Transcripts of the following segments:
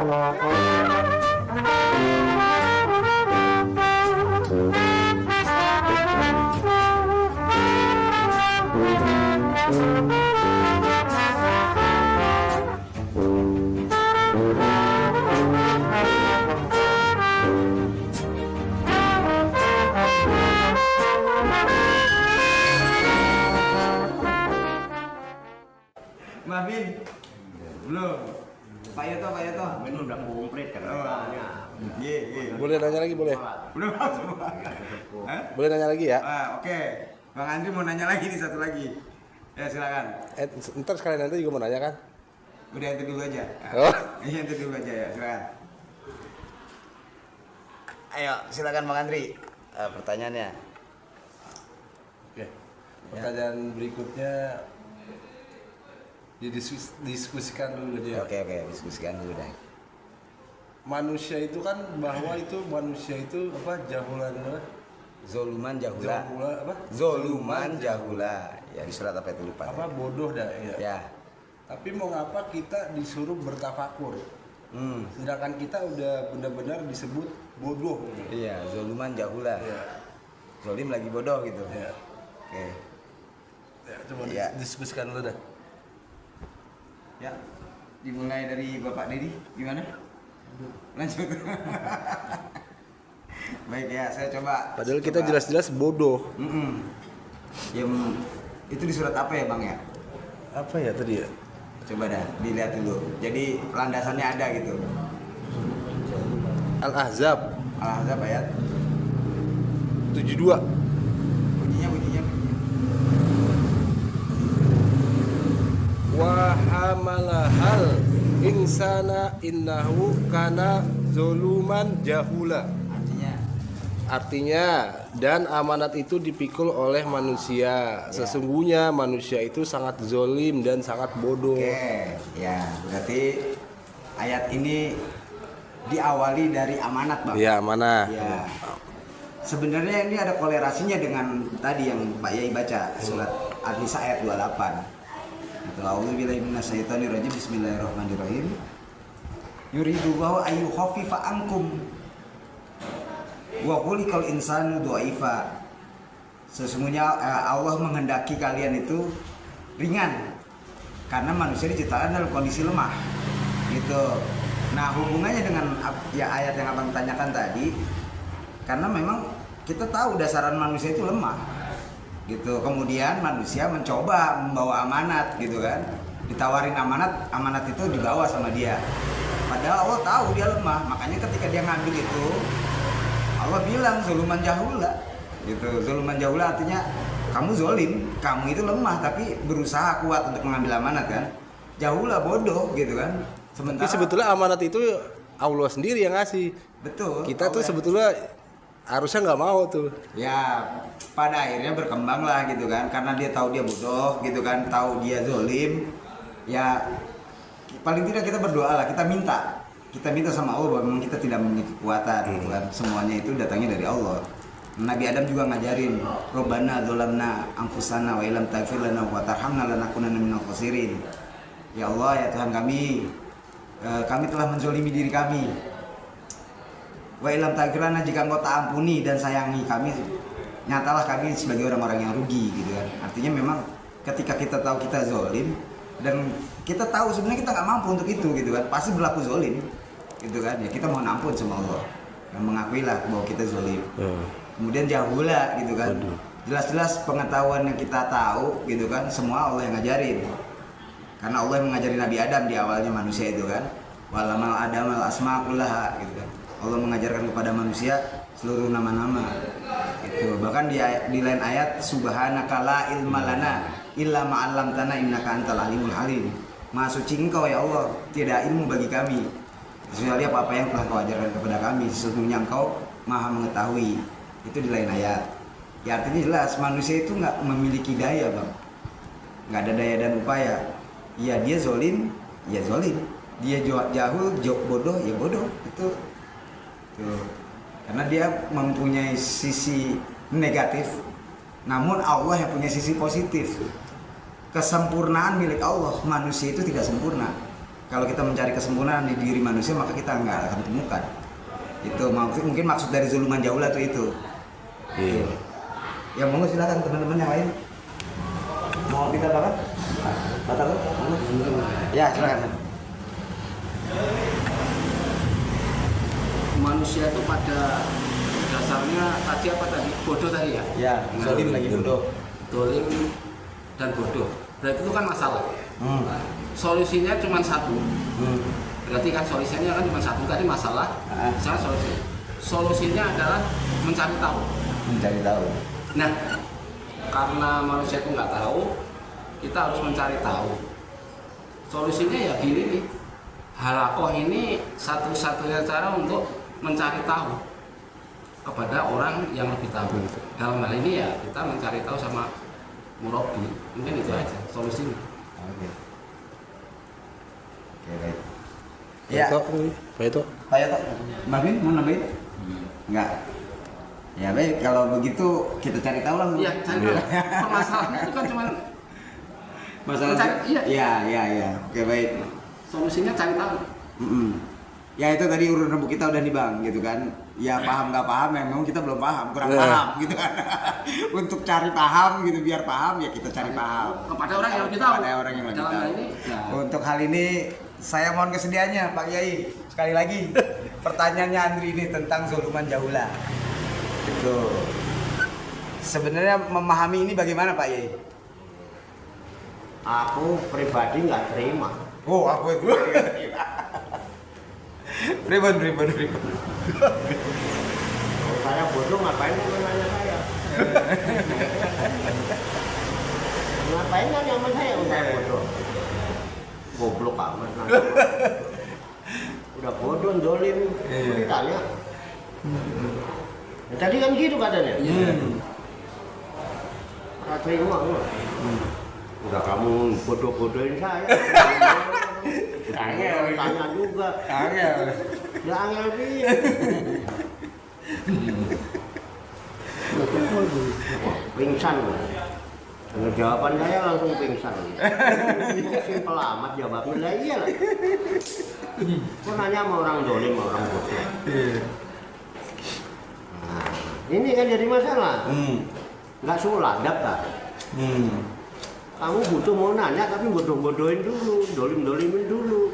Mbak Bin, belum. Pak Yoto. Ini udah komplit katanya. Iya. Boleh nanya lagi, boleh? Belum semua. Hah? Boleh nanya lagi ya? Oke. Bang Andri mau nanya lagi nih, satu lagi. Ya silakan. Ntar sekalian nanti juga mau nanya kan? Udah itu dulu aja. Oh. Iya itu dulu aja ya, silakan. Ayo, silakan Bang Andri. Pertanyaannya. Oke. Pertanyaan berikutnya didiskusikan dulu dia. Oke, diskusikan dulu deh. Manusia itu kan manusia itu apa jahulan apa? Zoluman jahula. Apa? Zoluman jahula. Ya di surat apa itu lupa. Apa bodoh dah ya. Ya. Tapi mau ngapa kita disuruh bertafakur? Sedangkan kita udah benar-benar disebut bodoh. Iya, zoluman jahula. Iya. Zolim lagi bodoh gitu. Iya. Oke. Ya, coba Iya. diskusikan dulu dah. Ya. Dimulai dari Bapak Dedi, gimana? Lanjut. Baik ya, saya coba. Padahal kita jelas-jelas bodoh. Yang itu di surat apa ya, Bang ya? Apa ya tadi ya? Coba dah dilihat dulu. Jadi landasannya ada gitu. Al-Ahzab Al-Ahzab ayat 72. bunyinya. Wa hamalahal insana innahu kana zoluman jahula. Artinya dan amanat itu dipikul oleh manusia. Sesungguhnya manusia itu sangat zolim dan sangat bodoh. Oke, ya berarti ayat ini diawali dari amanat, Bang. Iya, amanah. Ya. Sebenarnya ini ada kolerasinya dengan tadi yang Pak Yai baca surat An-Nisa ayat 28. A'udzubillahi minasyaitonirrajim. Bismillahirrahmanirrahim. Yuridu wa ayyukhaffifa ankum wa khuliqal insanu dha'ifa. Sesungguhnya Allah menghendaki kalian itu ringan karena manusia diciptakan dalam kondisi lemah. Gitu. Nah, hubungannya dengan ya ayat yang Abang tanyakan tadi, karena memang kita tahu dasaran manusia itu lemah. Gitu. Kemudian manusia mencoba membawa amanat gitu kan. Ditawarin amanat itu dibawa sama dia. Padahal Allah tahu dia lemah, makanya ketika dia ngambil itu Allah bilang zoluman jahula. Gitu. Zoluman jahula artinya kamu zolim, kamu itu lemah tapi berusaha kuat untuk mengambil amanat kan. Jahula bodoh gitu kan. Tapi sebetulnya amanat itu Allah sendiri yang ngasih. Betul. Kita tuh sebetulnya harusnya nggak mau tuh. Ya pada akhirnya berkembang lah gitu kan, karena dia tahu dia bodoh gitu kan, tahu dia zolim. Ya paling tidak kita berdoa lah, kita minta sama Allah bahwa memang kita tidak memiliki kekuatan gitu kan. Semuanya itu datangnya dari Allah. Nabi Adam juga ngajarin, Robbana dzolamna anfusana wa illam taghfir lana wa tarhamna lanakunanna minal khasirin. Ya Allah, ya Tuhan kami telah menzolimi diri kami. Wa illam taghfir lana, jika Engkau tak ampuni dan sayangi kami, nyatalah kami sebagai orang-orang yang rugi gitu kan. Artinya memang ketika kita tahu kita zolim dan kita tahu sebenarnya kita nggak mampu untuk itu gitu kan, pasti berlaku zolim gitu kan. Ya kita mohon ampun sama Allah yang mengakui lah bahwa kita zolim. Kemudian jahula gitu kan. Jelas-jelas pengetahuan yang kita tahu gitu kan, semua Allah yang ngajarin. Karena Allah yang mengajari Nabi Adam di awalnya manusia itu kan. Walamal adamal asma kullaha gitu kan. Allah mengajarkan kepada manusia seluruh nama-nama. Itu bahkan di lain ayat subhanaka la ilma lana illa ma 'allamtana innaka antal alimul halim. Maha suci Engkau ya Allah, tiada ilmu bagi kami kecuali apa yang telah Kau ajarkan kepada kami. Sesungguhnya Engkau Maha mengetahui. Itu di lain ayat. Ya artinya jelas manusia itu nggak memiliki daya, Bang. Nggak ada daya dan upaya. Ya dia zolim, ya zolim. Dia jahul, bodoh, ya bodoh. Itu tuh. Karena dia mempunyai sisi negatif, namun Allah yang punya sisi positif. Kesempurnaan milik Allah, manusia itu tidak sempurna. kalau kita mencari kesempurnaan di diri manusia maka kita nggak akan temukan. Itu mungkin maksud dari zuluman jaulah tuh itu. Iya. Ya monggo silakan teman-teman yang lain. Mau kita apa? Batal? Ya silakan. Manusia itu pada dasarnya tadi apa tadi? Bodoh tadi ya? Ya, zolim lagi bodoh. Dolim dan bodoh. Berarti itu kan masalah. Hmm. Solusinya cuma satu. Berarti kan solusinya kan cuma satu. Tadi masalah, sekarang solusi. Solusinya adalah mencari tahu. Mencari tahu. Nah, karena manusia itu nggak tahu, kita harus mencari tahu. Solusinya ya gini nih. Halakoh ini satu-satunya cara untuk mencari tahu kepada orang yang lebih tahu. Dalam hal ini ya kita mencari tahu sama murabi. Mungkin itu aja solusinya. Oke. Oke, baik. Ya. Pak itu. Pak Yato, Mbak Bin mau nambahin? Enggak. Ya baik, kalau begitu kita cari tahu langsung. Iya, cari tahu. Permasalahannya itu kan cuma Masalah. Iya. Iya. Oke, baik. solusinya cari tahu. Ya itu tadi urun rembuk kita udah nih Bang, gitu kan. Ya paham nggak paham, ya memang kita belum paham, kurang paham gitu kan. Untuk cari paham gitu, biar paham ya kita cari paham. Kepada orang yang lebih tahu. Kepada orang yang lebih Dalam tahu. hal ini, ya. Untuk hal ini saya mohon kesediaannya Pak Kiai. Sekali lagi pertanyaannya Andri ini tentang zuluman jahula. Itu. Sebenarnya memahami ini bagaimana Pak Kiai? Aku pribadi nggak terima. Oh, aku itu. Ribet. Kalau saya bodoh ngapain kamu nanya saya? Ngapain nanya sama saya? Udah bodoh. Goblok amat nanya. Udah bodoh, dolim. Ditanya. Ya, tadi kan gitu katanya. Nggak terima. Udah kamu bodoh-bodohin saya. Tanya juga. Ya angel piye. Pingsan. Dengan jawaban saya langsung pingsan. Simpel amat jawabnya. Lah iya lah. Kok nanya sama orang dolim, sama orang bodoh. Nah, ini kan jadi masalah. Nggak suladap kan? Kamu butuh mau nanya tapi bodoh-bodohin dulu, dolim-dolimin dulu.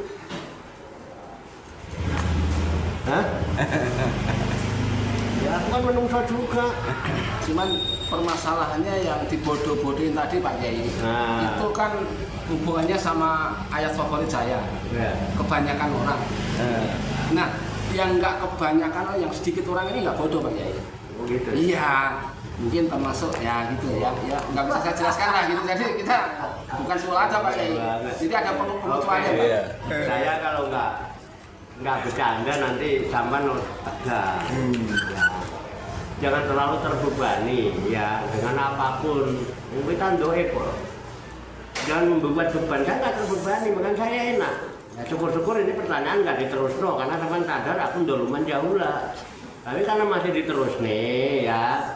Hah? Ya aku kan menungso juga. Cuman permasalahannya yang dibodoh-bodohin tadi Pak Kiai. Nah. Itu kan hubungannya sama ayat favorit saya. Ya. Kebanyakan orang. Nah, yang nggak kebanyakan orang, yang sedikit orang ini nggak bodoh Pak Kiai. Oh gitu. Iya, mungkin termasuk ya gitu ya nggak bisa saya jelaskan lah gitu. Jadi kita bukan soal aja Pak Kiai. Jadi ada pengutuannya Pak. Iya. Saya kalau nggak bercanda nanti sampan tegang. Ya. Jangan terlalu terbebani ya dengan apapun. Kita doib kok. Jangan membuat beban, saya nggak terbebani, makanya saya enak. Ya syukur-syukur ini pertanyaan nggak diterus karena sampan sadar aku doluman jaulah. Tapi karena masih diterus nih ya,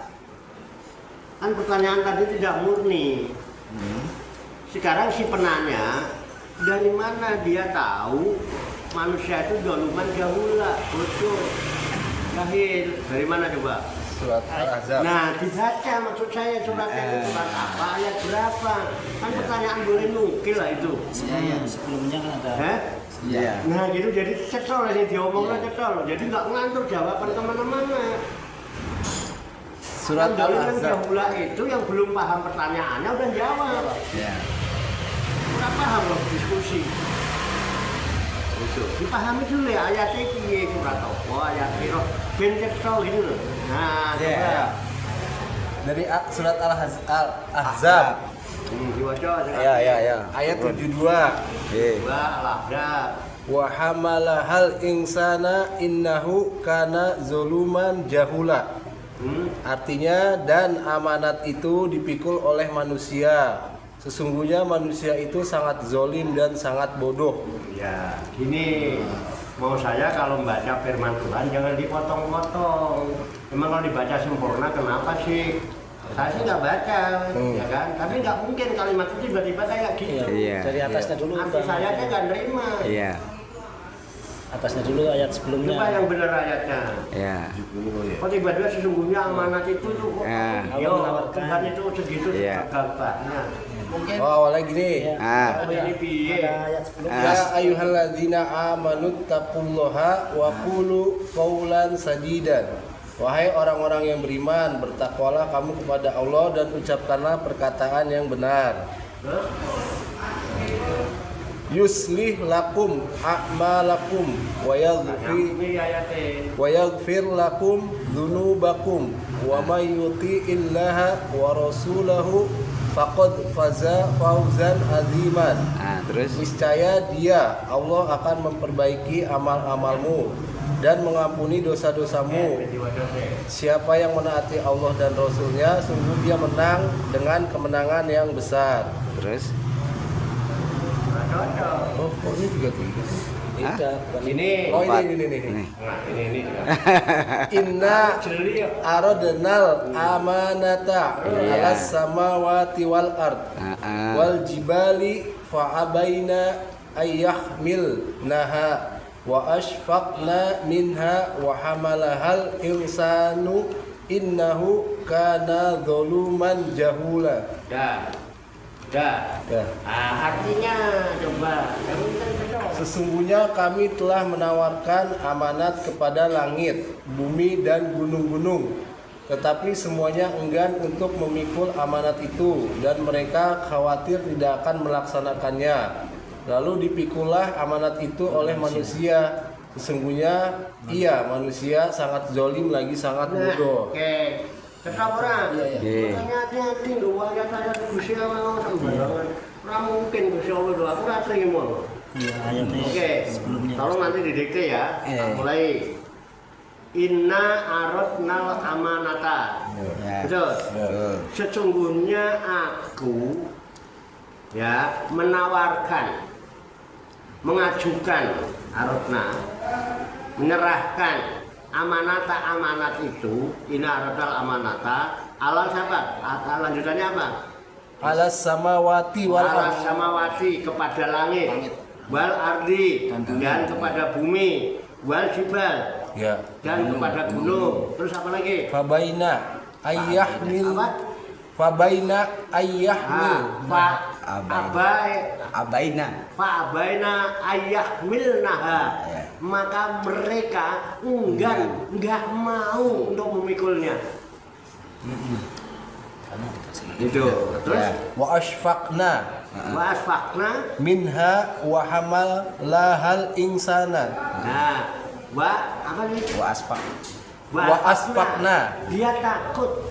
kan pertanyaan tadi tidak murni. Sekarang si penanya, dari mana dia tahu manusia itu doluman jahula, bodoh, jahil? Dari mana coba? Surat Al-Ahzab. Nah, dibaca maksud saya suratnya itu surat apa, ayat berapa? Kan pertanyaan boleh nukil lah itu. Iya, sebelumnya kan ada. Hah? Iya. Nah gitu, jadi cetol yang diomongnya cetol, jadi nggak ngantur jawaban kemana-mana. Surat Doliman Al-Ahzab. jahula itu yang belum paham pertanyaannya udah jawab. Ya. Udah paham loh diskusi. Itu dipahami dulu ya ayat ini surat apa, ayat piro, ben cetol gitu loh. Nah, coba. Dari surat Al-Ahzab. Diwaca. Ya. Ayat 72. Dua al-Ahzab. Wa hamalahal insana innahu kana zuluman jahula. Artinya, dan amanat itu dipikul oleh manusia. Sesungguhnya manusia itu sangat zolim dan sangat bodoh. Ya, ini mau saya kalau membaca firman Tuhan jangan dipotong-potong. Emang kalau dibaca sempurna kenapa sih? Saya sih nggak baca, ya kan? Tapi nggak mungkin kalimat itu tiba-tiba kayak gitu. Iya. Dari atasnya dulu. Anti saya kan nggak nerima. Iya. Atasnya dulu ayat sebelumnya. Coba yang benar ayatnya. Iya. Kok tiba-tiba sesungguhnya amanat itu tuh kok yo Tuhan itu segitu Iya. gagahnya. Mungkin Oh, awalnya gini. Ah. ini piye? Pada ayat sebelumnya. Ya ayyuhalladzina amanu taqullaha wa qulu qawlan sadidan. Wahai orang-orang yang beriman, bertakwalah kamu kepada Allah dan ucapkanlah perkataan yang benar. Yuslih lakum a'malakum wa Ini ayatnya. yaghfir lakum dzunubakum wa may yuti'illaha wa rasulahu faqad faza fawzan aziman. Ah, terus Niscaya Dia Allah akan memperbaiki amal-amalmu dan mengampuni dosa-dosamu. Siapa yang menaati Allah dan Rasul-Nya, sungguh dia menang dengan kemenangan yang besar. terus Oh, kok ini juga tulis? Beda, bukan Ini Oh, Empat. ini. nih. nah ini. Inna Jeli ya. aradnal amanata Iya. alas samawati wal ard Ah, wal jibali fa'abaina ayyahmilnaha wa ashfaqna minha wa hamalahal insanu innahu kana zaluman jahula. Dah. Ya. Artinya coba. Kamu kan betul. Sesungguhnya kami telah menawarkan amanat kepada langit, bumi dan gunung-gunung. Tetapi semuanya enggan untuk memikul amanat itu dan mereka khawatir tidak akan melaksanakannya. Lalu dipikullah amanat itu oleh manusia. Sesungguhnya ia manusia sangat zolim lagi sangat bodoh. Oke. Tetap orang. Iya. Makanya hati-hati lho, ayat saya Gusti Allah sembarangan. Ora mungkin Gusti Allah doa aku ora trimo lho. Iya, ayatnya Oke. sebelumnya. Tolong nanti didikte ya. Mulai Inna aradnal amanata. Ya. Betul. Betul. Sesungguhnya aku ya menawarkan, mengajukan aradna, menyerahkan amanat itu, Inna aradnal amanata. Ala siapa? Lanjutannya apa? Alas samawati wal Ala ard. samawati kepada langit, wal ardi dan kepada bumi, wal jibal Ya. dan kepada gunung. Terus apa lagi? Fabaina ayyahmil Apa? Fabaina ayyahmil. Abaina ayyahmilnaha. Maka mereka enggak mau untuk memikulnya. Itu. Terus Wa ashfaqna wa asfaqna. minha wa hamal lahal insana. Nah, wa apa nih? Wa asfaqna. Dia takut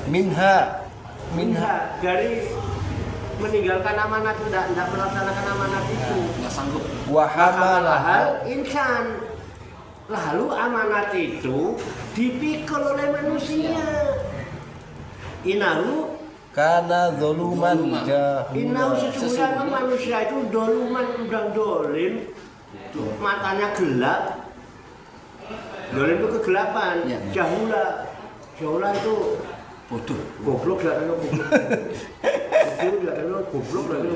minha dari meninggalkan amanat, tidak melaksanakan amanat itu. Nggak sanggup. wa hamalahal Hal insan. Lalu amanat itu dipikul oleh manusia. Inahu kana zuluman Inahu jahula. sesungguhnya manusia itu doluman, udah dolim. Matanya gelap. Dolim itu kegelapan. Ya. Jahula itu Bodoh. goblok gak ada goblok.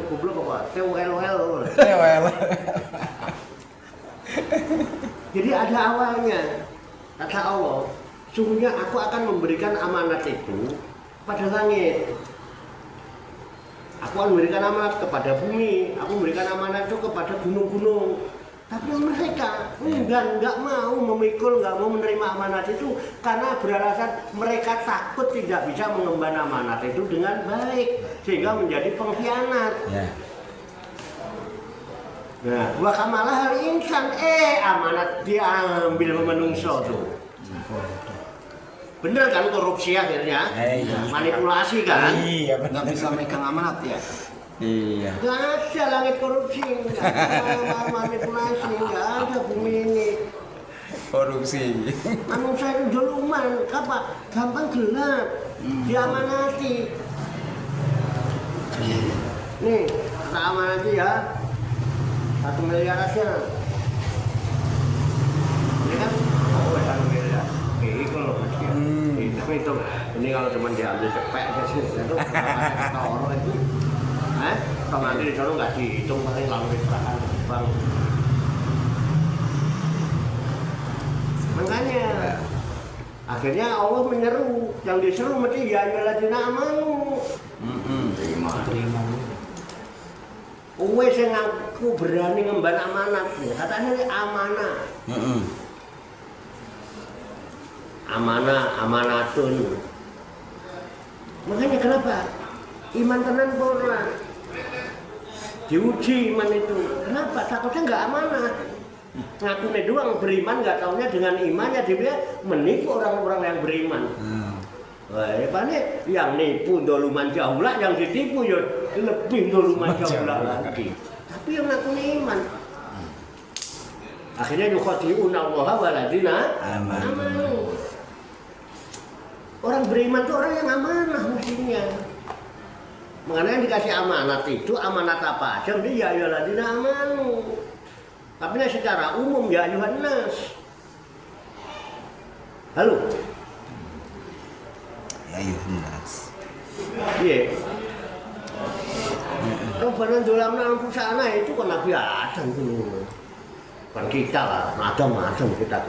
Goblok apa? TULL. Jadi ada awalnya. Kata Allah, sungguhnya aku akan memberikan amanat itu pada langit. Aku akan memberikan amanat kepada bumi. Aku memberikan amanat itu kepada gunung-gunung. Tapi mereka enggak mau memikul, enggak mau menerima amanat itu karena beralasan mereka takut tidak bisa mengemban amanat itu dengan baik sehingga menjadi pengkhianat. Ya. Nah, wa kamalah hal insan amanat diambil menungso tuh. Bener kan korupsi akhirnya? Manipulasi kan? Nggak bisa megang amanat ya. Iya. Gak ada langit korupsi, gak ada manipulasi, gak ada bumi ini. Korupsi. Manusia itu doluman, apa? Gampang gelap, diamanati. Nih, kata amanati ya, 1 miliar aja. Ini kan? Oh, 1 miliar. itu loh Mas. Itu ini kalau cuma diambil cepet aja sih itu toro itu. Kalau nanti di sana nggak dihitung paling lalu diserahkan bang. Makanya akhirnya Allah menyeru, yang diseru mesti ya ayyuhalladzina amanu. Terima. Uwe sing aku berani ngemban amanat. Katanya ini amanah. Amanatun. Makanya kenapa? Iman tenan ora. Diuji iman itu. Kenapa? Takutnya nggak amanah. Ngakunya doang beriman, nggak taunya dengan imannya dia menipu orang-orang yang beriman. Wah, yang nipu doluman jaulah, yang ditipu ya lebih doluman jaulah lagi. Tapi yang ngakunya iman. Akhirnya yukhadi'una Allah waladina amanu. Orang beriman itu orang yang amanah mestinya. Makanya yang dikasih amanat itu amanat apa aja? Dia ya ayyuhalladzina amanu. Tapi secara umum ya ayyuhan nas. Halo. Ya ayyuhan nas. Iya. Rabbana dzalamna anfusana itu kan Nabi Adam dulu. Kan kita lah, Adam kita.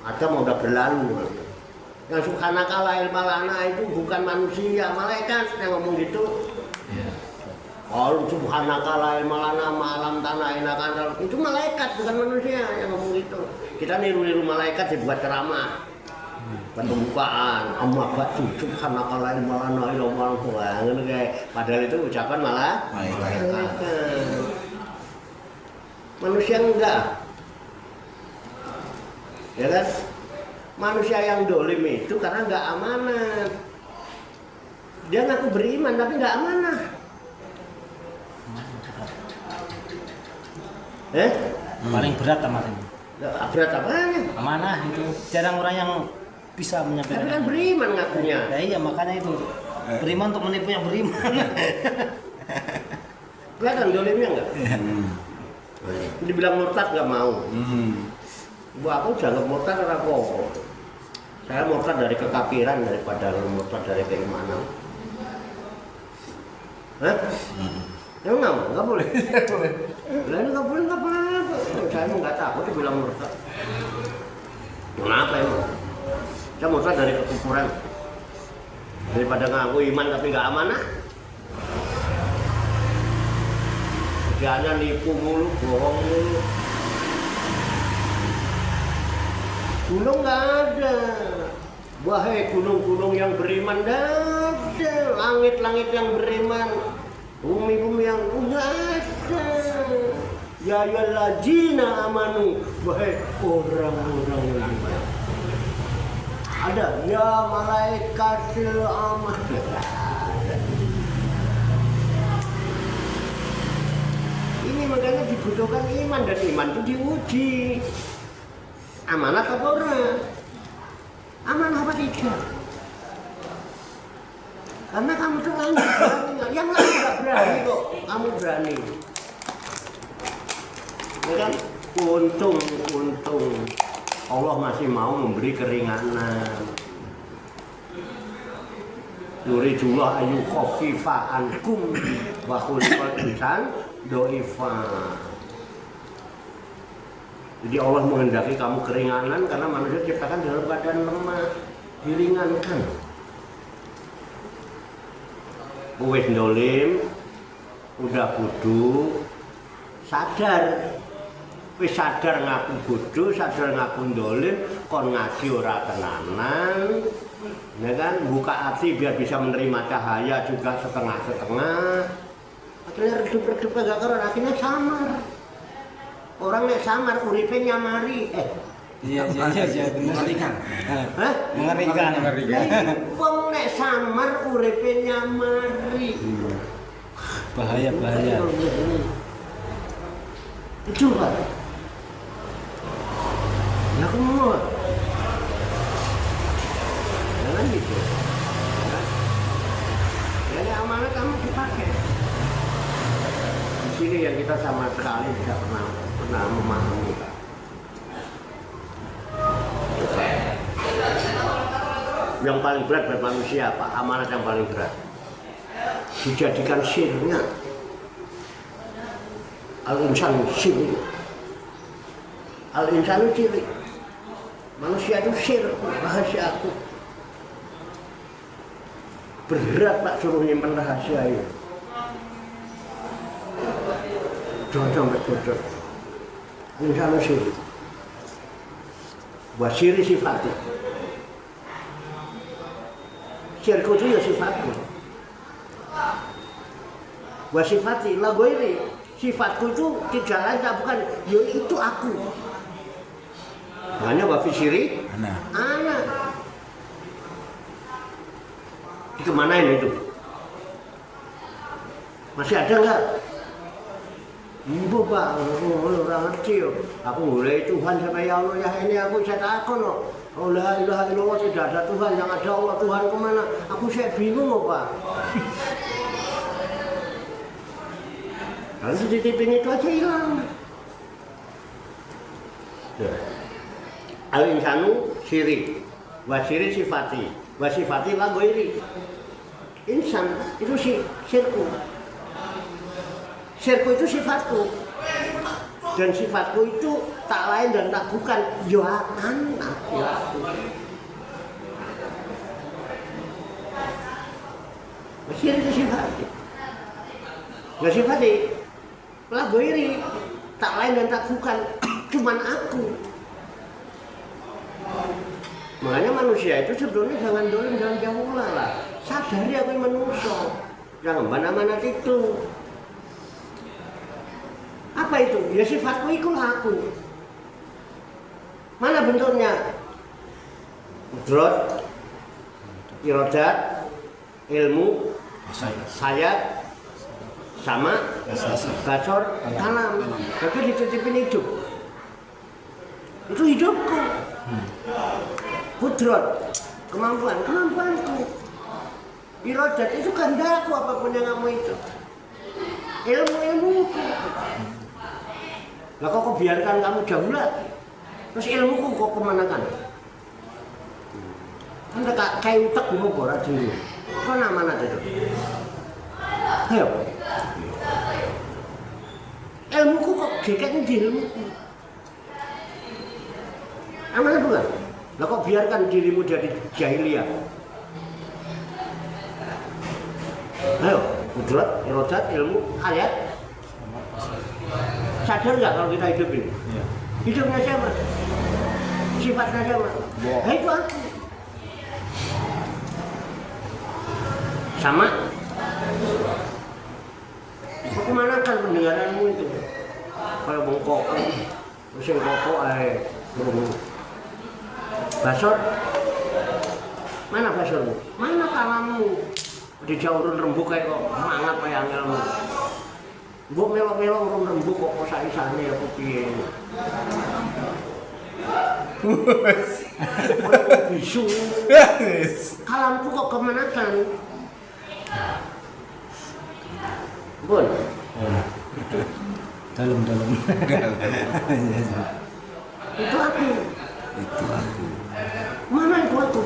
Adam udah berlalu. Yang subhanaka la ilma lana itu bukan manusia, malaikat yang ngomong gitu. Kalau subhanaka la ilma lana ma'alam tanah inakan itu malaikat bukan manusia yang ngomong gitu. Kita niru-niru malaikat dibuat ceramah. Pembukaan amma ba'du subhanaka la ilma lana illa ma 'allamtana. Padahal itu ucapan malah malaikat. Manusia enggak. Ya kan? Manusia yang dolim itu karena nggak amanah. Dia ngaku beriman tapi nggak amanah. Paling berat kemarin. Berat apanya? Amanah itu. Jarang orang yang bisa menyampaikan. Tapi kan beriman ngakunya. Ya iya makanya itu. Beriman untuk menipu yang beriman. Kelihatan dolimnya nggak? Dibilang murtad nggak mau. Bu aku jangan murtad karena kok. Saya murtad dari kekafiran daripada murtad dari keimanan. Emang nggak boleh. Lalu nggak boleh nggak apa-apa. Saya nggak takut dibilang murtad. Kenapa emang? Saya murtad dari kekufuran. Daripada ngaku iman tapi nggak amanah. Kerjaannya nipu mulu, bohong mulu. Gunung nggak ada. Wahai gunung-gunung yang beriman nggak ada. Langit-langit yang beriman, bumi-bumi yang nggak ada. Ya ayyuhalladzina amanu, wahai orang-orang yang beriman. Ada ya malaikatil aman. Ini makanya dibutuhkan iman, dan iman itu diuji. Amanah apa orang? Amanah apa tidak? Karena kamu tuh langit berani, yang lain nggak berani kok, kamu berani. Ya kan? Untung Allah masih mau memberi keringanan. Yuridullah ayu khaffifa ankum wa khuliqal insan doifa. Jadi Allah menghendaki kamu keringanan karena manusia diciptakan dalam keadaan lemah, diringankan. Wis dolim, udah bodoh, sadar. Wis sadar ngaku bodoh, sadar ngaku dolim, kon ngaji ora tenanan. Ya kan, buka hati biar bisa menerima cahaya juga setengah-setengah. Akhirnya redup-redup gak keren, akhirnya samar. Orang nek samar uripe nyamari. Iya mengerikan. Hah? Mengerikan. Wong nek samar uripe nyamari. Bahaya. Coba. Ya kamu mau. Jangan gitu. Jadi amanah kamu dipakai. Di sini yang kita sama sekali tidak pernah memahami. yang paling berat buat manusia apa? Amanat yang paling berat. Dijadikan sirnya. Al-insan sir. Al-insan sir. Manusia itu sir, rahasia aku. Berat Pak suruh nyimpen rahasia itu. Jangan sampai bocor. Al-insan sir. Wasiri sifatnya. Sirku itu ya sifatku. Wasifati lagu ini sifatku itu tidak lain tak bukan ya itu aku. Hanya wafisiri anak. Dikemanain itu? Masih ada nggak? Ibu Pak, orang kecil. Aku mulai Tuhan sampai ya Allah ya ini aku saya takut no. Oh la ilaha illallah tidak ada Tuhan, yang ada Allah. Tuhan kemana? Aku saya bingung loh Pak. Kalau dititipin itu aja hilang. Al-insanu siri, wasiri sifati, wasifati lagu ini. Insan itu sirku. Sirku itu sifatku. Dan sifatku itu tak lain dan tak bukan ya anak ya aku. Sir itu sifatnya. Ya sifatnya lagu ini tak lain dan tak bukan cuman aku. Makanya manusia itu sebetulnya jangan dolim, jangan jauh lah. Sadari aku yang manusia. Jangan mana-mana itu. Apa itu? Ya sifatku itulah aku. Mana bentuknya? Drot, irodat, ilmu, sayat, sama, bacor, kalam. Tapi dititipin hidup. Itu hidupku. Kudrot, kemampuanku. Irodat itu kehendakku apapun yang kamu itu. Ilmuku. Lah kok biarkan kamu daulat? Terus ilmuku kok kemana kan? Anda kayak utak di borak dulu. Kok mana itu? Ayo. Ilmuku kok geketnya di ilmuku. Amanah bukan? Lah kok biarkan dirimu jadi jahiliyah? Ayo, kudrat, irodat, ilmu, ayat. Sadar nggak kalau kita hidup ini? Ya. Hidupnya siapa? Sifatnya siapa? Nah, itu aku. Sama. Kemana kan pendengaranmu itu? Kalau bengkok, mesin kokok, basor. Mana basormu? Mana kalammu? Di jauh rembuk kayak kok mangat kayak angelmu. Mbok melo-melo urung rembuk kok sak-isane apa piye. Bisu. Kalamku kok kemanakan? Bun. Dalam. Itu aku. Mana itu aku?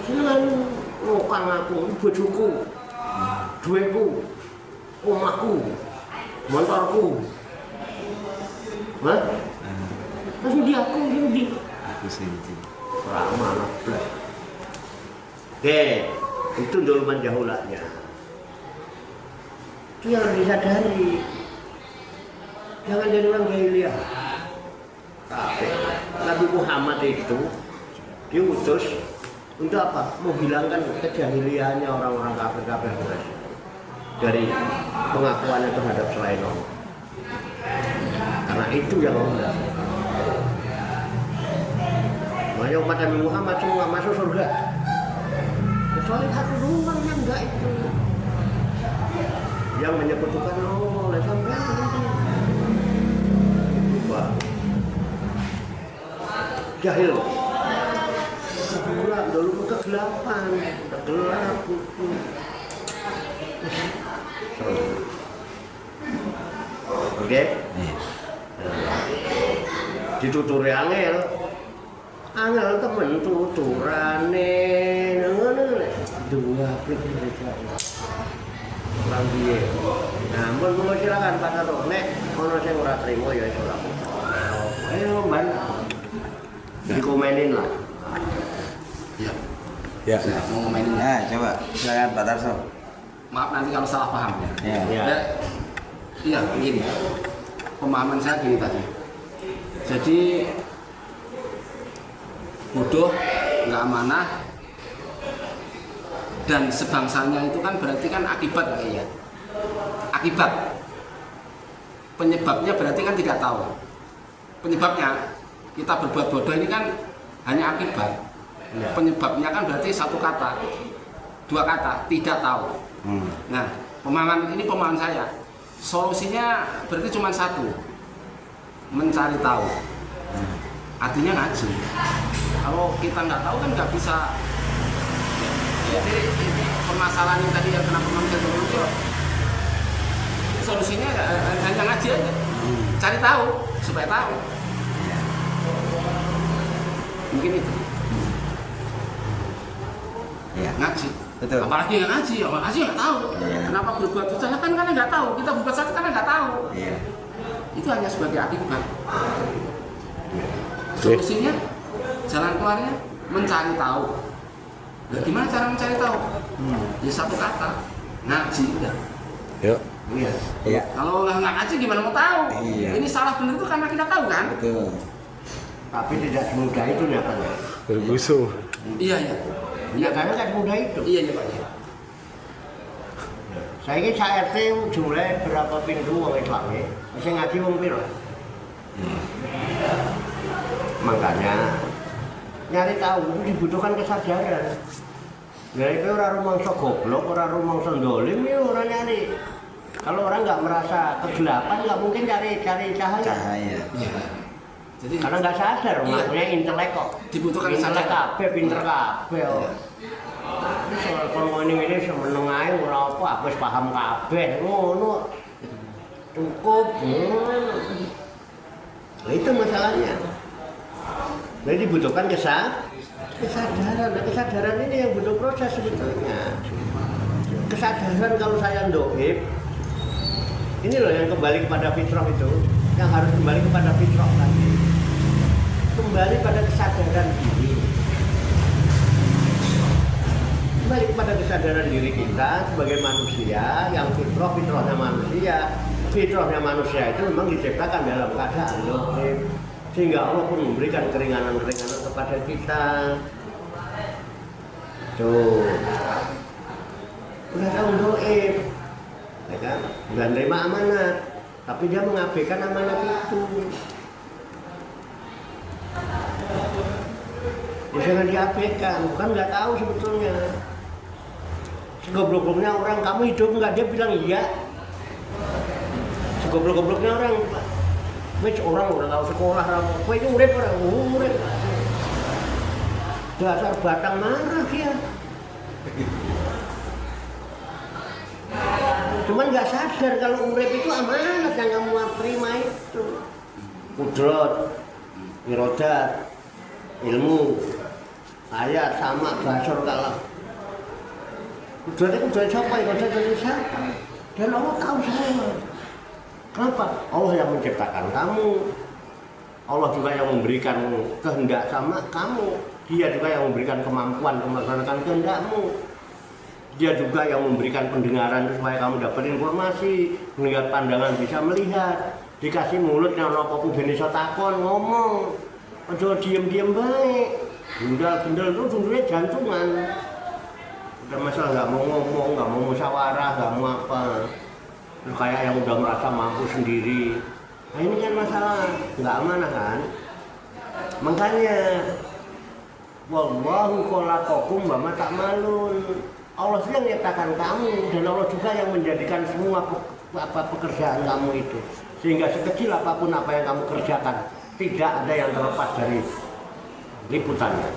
Jangan ngokang aku, bojoku. Duitku, omahku, motorku. Hah? Terus dia aku di. Aku sendiri. Ramah lah. Oke, itu doluman jahulanya. Itu yang harus disadari. Jangan jadi orang jahiliyah. Tapi Nabi Muhammad itu diutus untuk apa? Menghilangkan kejahiliannya orang-orang kafir-kafir Quraisy dari pengakuannya terhadap selain Allah. Karena itu yang Allah. Makanya umat Nabi Muhammad semua masuk surga. Kecuali satu doang yang enggak itu. Yang menyekutukan Allah oleh sampean nanti. Wah. Jahil. Gelap dulu kegelapan, gelap. Oke? Dituturi angel. angel temen tuturane ngono lho. Dua klik mereka. Kurang piye. Nah, mun silakan Pak Karo, nek ono sing ora trimo ya iso lah. Ayo Mbak. Dikomenin lah. Ya. Ya. Saya mau ngomainin. Nah, coba silakan Pak Tarso. Maaf nanti kalau salah paham ya. Ya. Ya. Iya, begini. Pemahaman saya gini tadi. Jadi bodoh, nggak amanah, dan sebangsanya itu kan berarti kan akibat ya. Akibat. Penyebabnya berarti kan tidak tahu. Penyebabnya kita berbuat bodoh ini kan hanya akibat. Penyebabnya kan berarti satu kata, dua kata, tidak tahu. Nah, pemahaman saya. Solusinya berarti cuma satu, mencari tahu. Artinya ngaji. Kalau kita nggak tahu kan nggak bisa. Jadi ini permasalahan yang tadi yang kenapa manusia itu solusinya hanya ngaji aja. Cari tahu supaya tahu. Mungkin itu. Iya. Ngaji. Betul. Apalagi yang ngaji nggak tahu. Iya. Kenapa berbuat dosa? Kan karena nggak tahu. Kita berbuat salah karena nggak tahu. Iya. Itu hanya sebagai akibat. Solusinya, jalan keluarnya mencari tahu. Nah, gimana cara mencari tahu? Ya satu kata, ngaji. Udah. Yuk. Iya. Iya. Kalau nggak ngaji gimana mau tahu? Iya. Ini salah benar itu karena kita tahu kan? Betul. Tapi tidak semudah itu nyatanya. Bergusung. Iya iya. Nyatanya tidak semudah itu. Iya iya Pak. Saya ini RT jumlah berapa pintu wong Islam ini? Masih ngaji wong piro? Makanya nyari tahu itu dibutuhkan kesadaran. Jadi itu orang rumangsa goblok, orang rumangsa dolim ya orang nyari. Kalau orang nggak merasa kegelapan nggak mungkin cari cahaya. Cahaya. Iya. Jadi Karena nggak sadar, Iya. makanya intelek kok. Dibutuhkan intelek kesadaran. kabeh, pinter kabeh. Iya. Ini soal kalau ini semeneng ae ora apa, wis paham kabeh ngono. Cukup. Nah, itu masalahnya. Jadi dibutuhkan kesadaran. Nah, kesadaran ini yang butuh proses sebetulnya. Kesadaran kalau saya ndoib, ini loh yang kembali kepada fitrah itu, yang harus kembali kepada fitrah tadi. Kembali pada kesadaran diri. Kembali kepada kesadaran diri kita sebagai manusia yang fitrahnya manusia. Fitrahnya manusia itu memang diciptakan dalam keadaan ndoib. Sehingga Allah pun memberikan keringanan-keringanan kepada kita. Tuh, udah tahu doib, ya kan? Udah nerima amanat, tapi dia mengabaikan amanat itu. Ya jangan diabaikan, bukan nggak tahu sebetulnya. Segoblok-gobloknya orang, kamu hidup nggak? Dia bilang iya. Segoblok-gobloknya orang, wes orang udah tahu sekolah, kowe itu urip orang, urip. Dasar batang marah dia. Cuman nggak sadar kalau urip itu amanat yang kamu terima itu. Kudrot, irodat, ilmu, ayat sama basor kalah. Kudrot itu dari siapa? Irodat dari siapa? Dan Allah tahu semua. Kenapa? Allah yang menciptakan kamu. Allah juga yang memberikan kehendak sama kamu. Dia juga yang memberikan kemampuan melaksanakan kehendakmu. Dia juga yang memberikan pendengaran supaya kamu dapat informasi, melihat pandangan bisa melihat, dikasih mulut yang apa-apa ben iso takon ngomong. Aja diem-diem baik. Bundal-bundal itu sebenarnya jantungan. Udah masalah nggak mau ngomong, nggak mau musyawarah, nggak mau apa. Terus kayak yang udah merasa mampu sendiri. Nah ini kan masalah nggak amanah kan. Makanya wallahu khalaqakum wa ma ta'malun. Allah yang menciptakan kamu dan Allah juga yang menjadikan semua pekerjaan kamu itu. Sehingga sekecil apapun apa yang kamu kerjakan, tidak ada yang terlepas dari liputannya.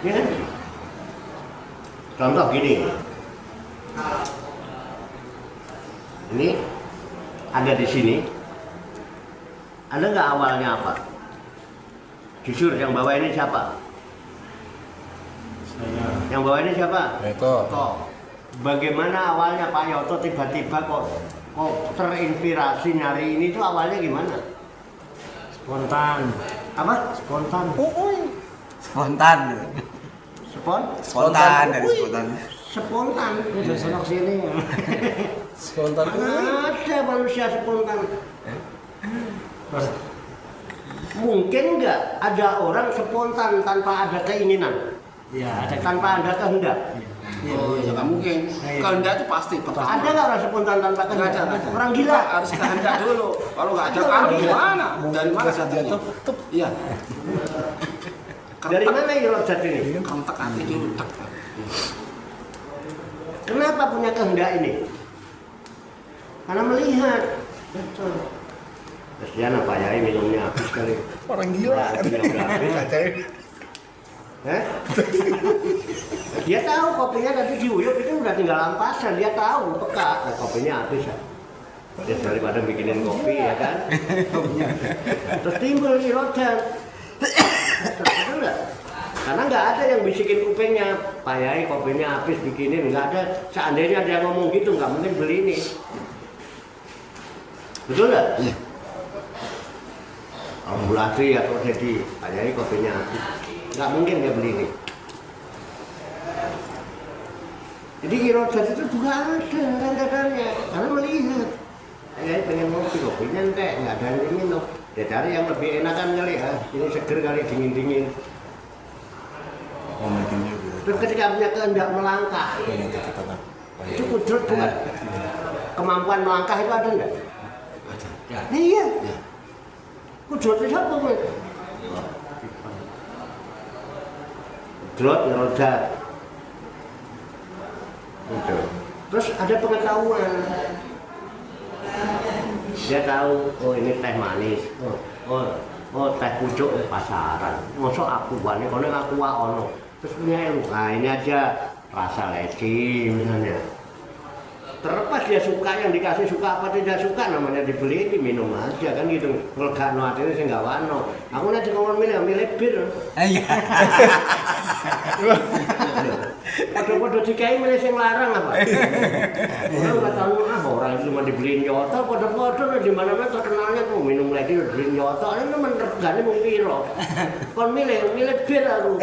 Ya kan? Contoh gini. Ini ada di sini. Ada nggak awalnya apa? Jujur, yang bawah ini siapa? Saya. Yang bawah ini siapa? Itu. Bagaimana awalnya Pak Yoto tiba-tiba kok terinspirasi nyari ini tuh awalnya gimana? Spontan. Apa? Spontan. Spontan. Spontan dari spontan. Spontan. Ini dari sana ke sini. Spontan. Ada manusia spontan. Mungkin nggak ada orang spontan tanpa ada keinginan, Iya, ada tanpa ada kehendak. Oh, ya nggak mungkin. Kehendak itu pasti pertama. Ada nggak orang spontan tanpa kehendak? Nggak ada. Orang gila. Harus kehendak dulu. Kalau nggak ada kan gimana? Dari mana satunya? Iya. Dari mana irojat ini? Kontak hati dulu. Tek. Kenapa punya kehendak ini? Karena melihat. Kesian apa ya minumnya habis kali. Orang gila. Dia tahu kopinya tadi diuyup itu udah tinggal lampasan, dia tahu peka kopinya habis ya. Dia daripada bikinin kopi ya kan. Terus timbul irojat. Betul nggak? Karena nggak ada yang bisikin kupingnya, Pak Yai kopinya habis bikinin, nggak ada. Seandainya dia ngomong gitu nggak mungkin beli ini. Betul nggak? Iya. Ambulasi atau jadi Pak Yai kopinya habis, nggak mungkin dia beli ini. Jadi irojat itu juga ada kadang-kadangnya, karena melihat Pak Yai pengen ngopi kopinya entek, nggak ada yang minum. Dia cari yang lebih enakan kali ya, ini seger kali dingin-dingin. Oh, mungkin juga. Terus ketika punya kehendak melangkah, itu kudrat bukan? Kemampuan melangkah itu ada enggak? Ada. Iya. Ya. Kudrat itu apa? Kudrat, irojat. Gitu. Terus ada pengetahuan. Dia tahu, oh ini teh manis. Oh teh pucuk pasaran. Mosok aku bani kono aku wae ono. Terus punya ilmu. Nah, ini aja rasa leci misalnya. Terlepas dia suka yang dikasih suka apa tidak suka namanya dibeli diminum aja kan gitu. Ngelegakno atine sing gak wano. Aku nanti ngomong milih bir. Iya. Podo-podo dikai milih sing larang apa? Orang nggak tahu orang itu cuma dibeliin Yoto, podo-podo di mana-mana terkenalnya tuh minum lagi dibeliin Yoto, ini menergane mung piro. Kon milih bir aku.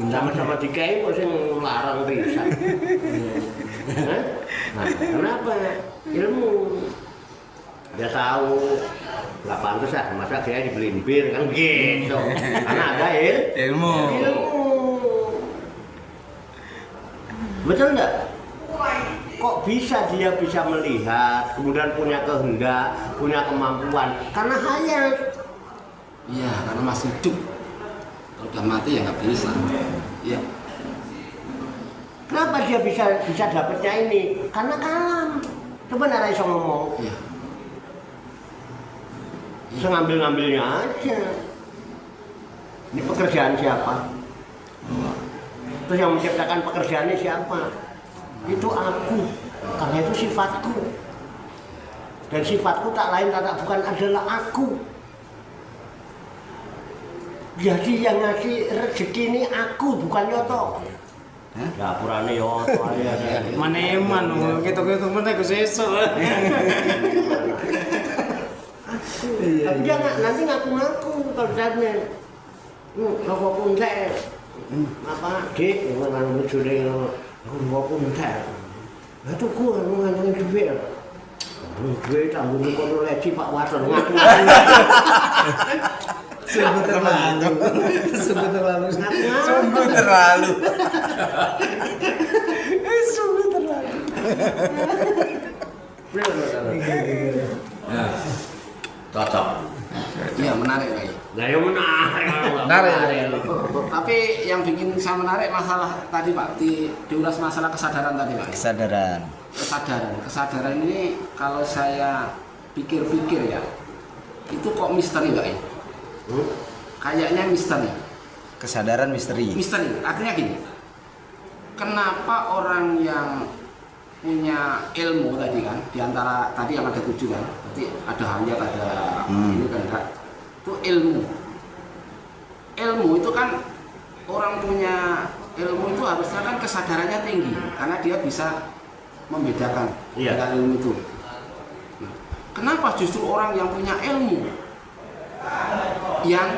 Sama-sama dikai kok sing larang pisan. Nah, kenapa? Ilmu. Dia tahu nggak pantas ya, masa dia dibeliin bir kan gitu. Karena ada Ilmu. Betul nggak? Kok bisa dia bisa melihat, kemudian punya kehendak, punya kemampuan? Karena hayat. Iya, karena masih hidup. Kalau udah mati ya nggak bisa. Iya. Kenapa dia bisa dapatnya ini? Karena kalam. Coba nara iso ngomong. Iya. Sengambil-ngambilnya aja. Ini pekerjaan siapa? Terus yang menciptakan pekerjaan ini siapa? Itu aku. Karena itu sifatku. Dan sifatku tak lain tak bukan adalah aku. Jadi yang ngasih rezeki ini aku, bukan Yoto. Dapurane Yoto aja. Maneman, gitu-gitu mana gue sesuk. Tapi dia nanti ngaku-ngaku kerjanya. Rokok kuntek. Apa? Dik, ngomong bojone rokok kuntek. Lah tuh gua ngomong duit. Duit tanggung kono leci Pak Waton ngaku. Sungguh terlalu. Sungguh terlalu. Sungguh terlalu. Sungguh terlalu. Cocok. Iya, menarik lagi. Lah yang menarik. Tapi yang bikin saya menarik masalah tadi Pak, diulas masalah kesadaran tadi Pak. Kesadaran. Kesadaran ini kalau saya pikir-pikir ya, itu kok misteri Pak ya? Kayaknya misteri. Kesadaran misteri. Misteri, artinya gini. Kenapa orang yang punya ilmu tadi kan, diantara tadi yang ada 7 kan, berarti ada hayat, ada ini kan, enggak. Itu ilmu. Ilmu itu kan orang punya ilmu itu harusnya kan kesadarannya tinggi, karena dia bisa membedakan dengan ilmu itu. Nah, kenapa justru orang yang punya ilmu yang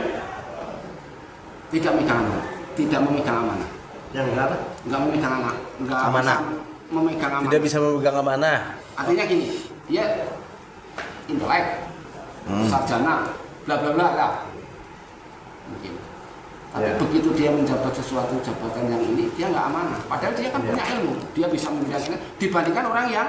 tidak memegang amanah, tidak memegang amanah, Yang enggak apa? nggak memegang amanah, nggak Amanah. bisa memegang amanah. Tidak bisa memegang amanah. Artinya gini, dia intelek, sarjana, bla bla bla lah, mungkin. Tapi Ya. begitu dia menjabat sesuatu jabatan yang ini, dia nggak amanah. Padahal dia kan punya ilmu, dia bisa membedakan dibandingkan orang yang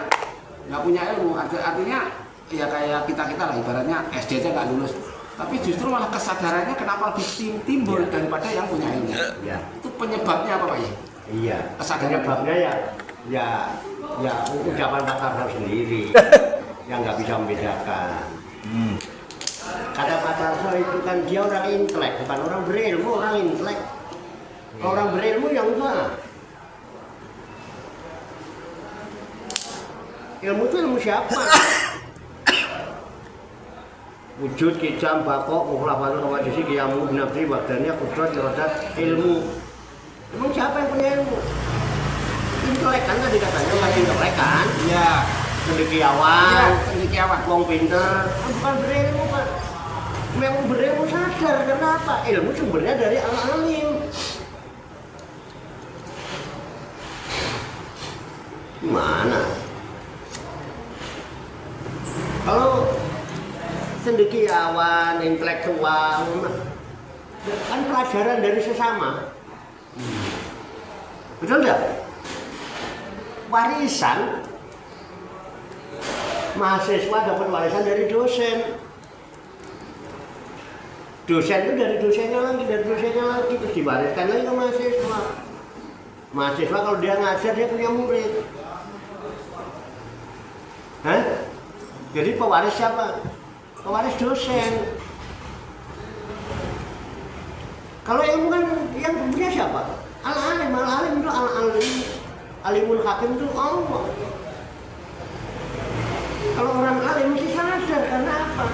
nggak punya ilmu. Artinya ya kayak kita lah, ibaratnya SD aja nggak lulus. Tapi justru malah kesadarannya kenapa lebih timbul daripada yang punya ilmu. Ya. Itu penyebabnya apa Pak ya? Iya. Kesadaran. Penyebabnya ya ucapan Pak Karno sendiri yang nggak bisa membedakan. Kata Pak Karno itu kan dia orang intelek, bukan orang berilmu, orang intelek. Kalau orang berilmu ya enggak. Ilmu itu ilmu siapa? Wujud, kijam, bakok, mukhlafatu, kawadisi, kiamu, binafsi, wakdanya, kudrat, irodat, ilmu. Emang siapa yang punya ilmu? Intelek kan tadi katanya orang intelek kan? Iya. Cendekiawan, Iya, cendekiawan. wong pinter, bukan berilmu Pak. Memang berilmu sadar, kenapa? Ilmu sumbernya dari al-alim. Mana? Kalau cendekiawan, intelektual, kan pelajaran dari sesama. Betul nggak? Warisan, mahasiswa dapat warisan dari dosen. Dosen itu dari dosennya lagi, terus diwariskan lagi ke mahasiswa. Mahasiswa kalau dia ngajar dia punya murid. Hah? Jadi pewaris siapa? Pewaris dosen. Kalau ilmu kan yang punya siapa? Al-alim itu al-alim. Alimul hakim itu Allah. Kalau orang alim mesti sadar karena apa?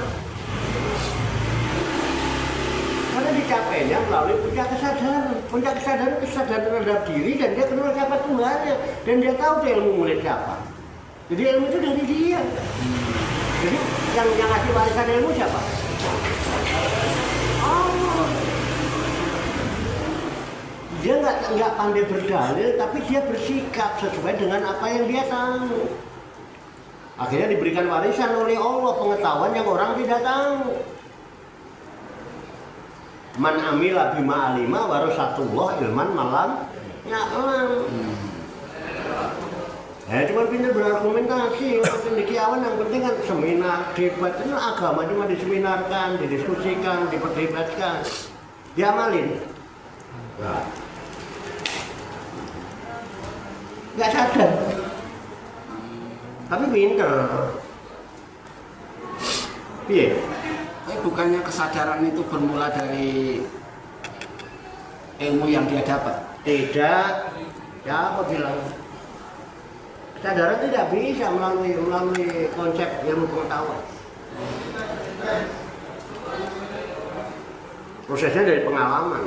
Karena dicapainya melalui puncak kesadaran. Puncak kesadaran terhadap diri dan dia kenal siapa Tuhannya dan dia tahu dia ilmu murid siapa. Jadi ilmu itu dari dia. Jadi yang ngasih warisan ilmu siapa? Allah. Dia nggak pandai berdalil, tapi dia bersikap sesuai dengan apa yang dia tahu. Akhirnya diberikan warisan oleh Allah pengetahuan yang orang tidak tahu. Man amila bima alima warasatullah ilman malam ya'lam. Ya cuma pintar berargumentasi, orang cendekiawan yang penting kan seminar, debat, itu agama cuma diseminarkan, didiskusikan, diperdebatkan, diamalin. Nah. Nggak sadar, tapi pinter. Iya. Tapi bukannya kesadaran itu bermula dari ilmu yang dia dapat? Tidak, ya apa bilang? Kesadaran tidak bisa melalui konsep ilmu pengetahuan. Prosesnya dari pengalaman.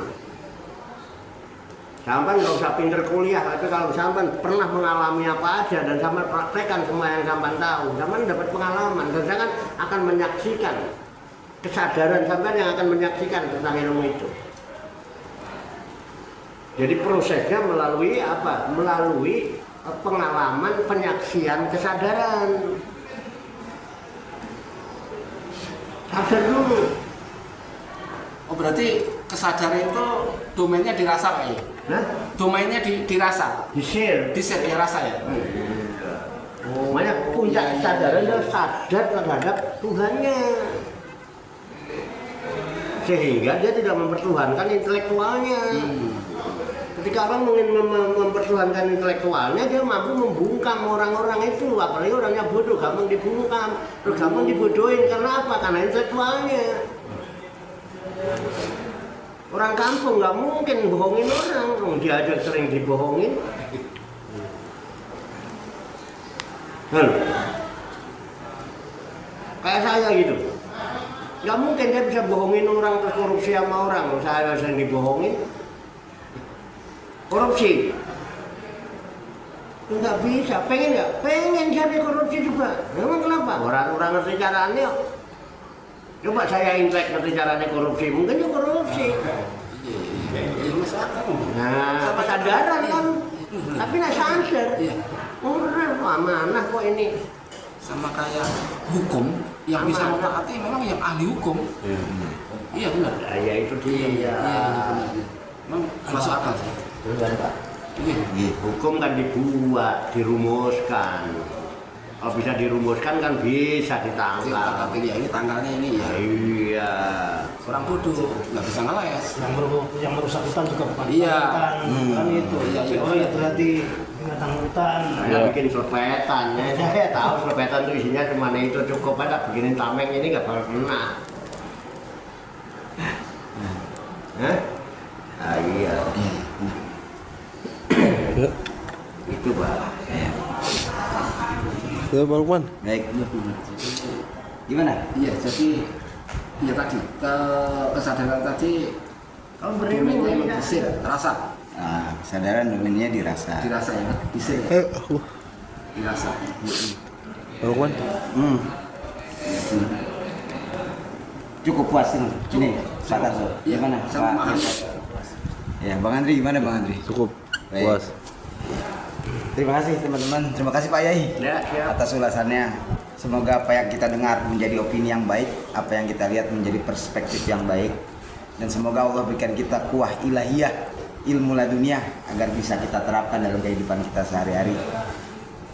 Sampai nggak usah pinter kuliah, tapi kalau sampai pernah mengalami apa aja dan sampai praktekkan semua yang sampai tahu, sampai dapat pengalaman dan sampai akan menyaksikan kesadaran sampai yang akan menyaksikan tentang ilmu itu. Jadi prosesnya melalui apa? Melalui pengalaman penyaksian kesadaran. Sadar dulu. Oh berarti kesadaran itu domainnya dirasa Pak ya? Nah, Domainnya dirasa? di-share. Di-set ya rasa ya? Makanya puncak kesadaran dia sadar terhadap Tuhannya. Sehingga dia tidak mempertuhankan intelektualnya. Ketika orang ingin mempertuhankan intelektualnya, dia mampu membungkam orang-orang itu. Apalagi orangnya bodoh, gampang dibungkam, terus gampang dibodohin. Karena apa? Karena intelektualnya. Orang kampung nggak mungkin bohongin orang, dia aja sering dibohongin. Halo. Kayak saya gitu. Nggak mungkin saya bisa bohongin orang terus korupsi sama orang. Saya sering dibohongin. Korupsi. Nggak bisa. Pengen nggak? Pengen jadi korupsi juga. Memang kenapa? Orang-orang ngerti caranya. Coba saya intek ngerti caranya korupsi. Mungkin juga korupsi. Iya, masuk akal. Nah, kesadaran kan. Tapi nggak sadar. Iya. Orang amanah kok ini. Sama kayak hukum yang bisa Amanah. mentaati memang yang ahli hukum. Iya benar. Ya itu dia. Iya benar. Memang masuk akal sih. Iya. Hukum kan dibuat, dirumuskan. Kalau bisa dirumuskan kan bisa ditangkap. Tapi ya ini tanggalnya ini ya. Iya. Orang bodoh nggak bisa ngeles. Yang merusak hutan juga bukan Iya. hutan, kan itu. Iya, iya. Oh ya berarti binatang hutan. Saya bikin selepetan, ya. Saya tahu selepetan itu isinya cuma itu cukup aja bikinin tameng ini nggak bakal kena. Hah? Ah, iya. Itu Pak. Ya, Pak Lukman. Baik. Gimana? Iya jadi ya tadi kesadaran tadi Kalau domainnya berilmu emang disir, terasa, Nah, kesadaran domainnya dirasa. dirasa ya, disir ya, Aku. dirasa. Pak Lukman. Cukup puas ini. Pak Tarso. Iya, Gimana? saya Pak? memahami. Ya, Bang Andri gimana Bang Andri? Cukup. Baik. Puas. Terima kasih teman-teman. Terima kasih Pak Yai Ya, siap. atas ulasannya. Semoga apa yang kita dengar menjadi opini yang baik, apa yang kita lihat menjadi perspektif yang baik. Dan semoga Allah berikan kita kuah ilahiyah, ilmu ladunia agar bisa kita terapkan dalam kehidupan kita sehari-hari.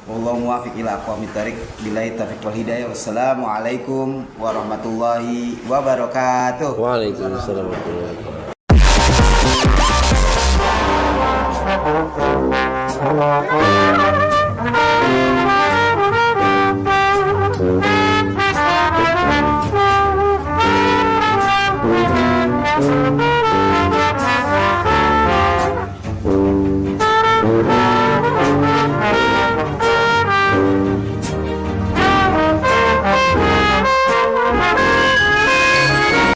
Wallahu muwaffiq ila aqwamit thoriq. Billahi taufiq wal hidayah. Wassalamualaikum warahmatullahi wabarakatuh. Waalaikumsalam warahmatullahi wabarakatuh.